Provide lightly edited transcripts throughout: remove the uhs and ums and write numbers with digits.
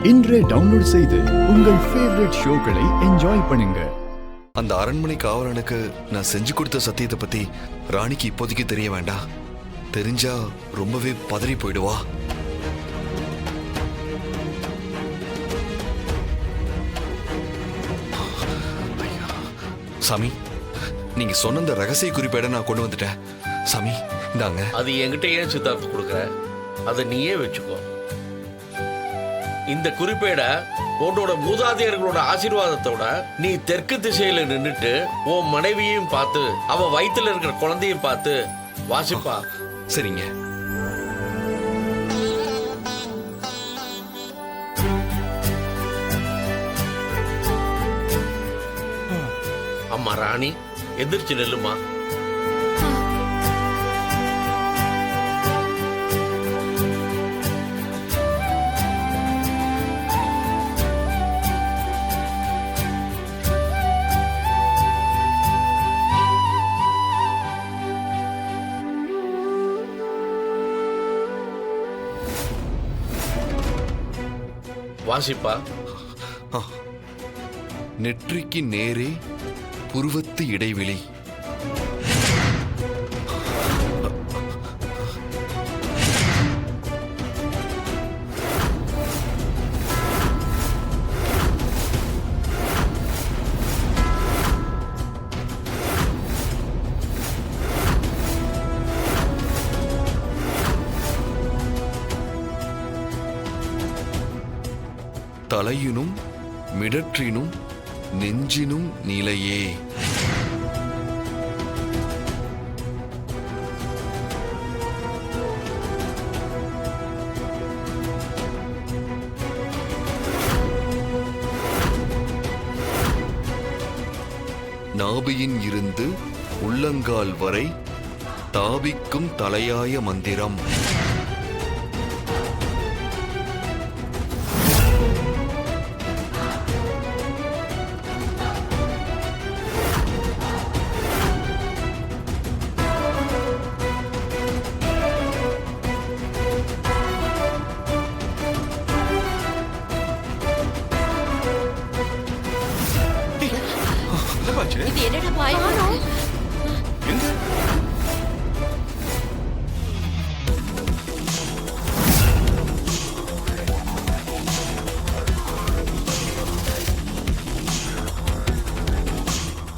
இன்றே டவுன்லோட் செய்து உங்கள் ஃபேவரட் ஷோக்களை என்ஜாய் பண்ணுங்க. அந்த அரண்மனை காவலனுக்கு நான் செஞ்சு கொடுத்த சத்தியத்தை பத்தி ராணிக்கு இப்போதைக்கு தெரிய வேண்டாம். தெரிஞ்சா ரொம்பவே பதறி போயிடுவா. சாமி, நீங்க சொன்ன அந்த ரகசிய குறிப்பேட நான் கொண்டு வந்துட்டேன். சாமி இந்தாங்க. அது என்கிட்ட ஏன் சித்தார்த்து கொடுக்குற? அதை நீயே வச்சுக்கோ. இந்த குறிப்பேட உன்னோட மூதாதையர்களோட ஆசீர்வாதத்தோட நீ தெற்கு திசையில நின்னுட்டு உன் மனைவியையும் பார்த்து அவ வயித்துல இருக்கிற குழந்தையும் பார்த்து வாசிப்பா. சரிங்க. அம்மா ராணி, எந்திரிச்சு நெல்லுமா. வாசிப்பா. நெற்றிக்கு நேரே புருவத்து இடைவெளி. தலையினும் மிடற்றினும் நெஞ்சினும் நிலையே. நாபியின் இருந்து உள்ளங்கால் வரை தாபிக்கும் தலையாய மந்திரம். இது என்னடா பாயம்?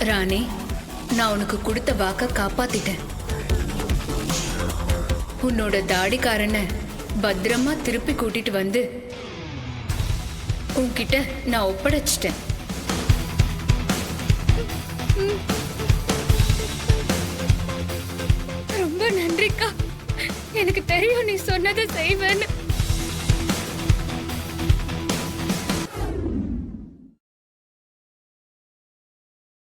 ராணி, நான் உனக்கு கொடுத்த வாக்க காப்பாத்திட்டேன். உன்னோட தாடிக்காரனை பத்திரமா திருப்பி கூட்டிட்டு வந்து உன்கிட்ட நான் ஒப்படைச்சிட்டேன். ரொம்ப நன்றிக்கா. எனக்கு தெரியும் நீ சொன்னதை செய்வேன்னு.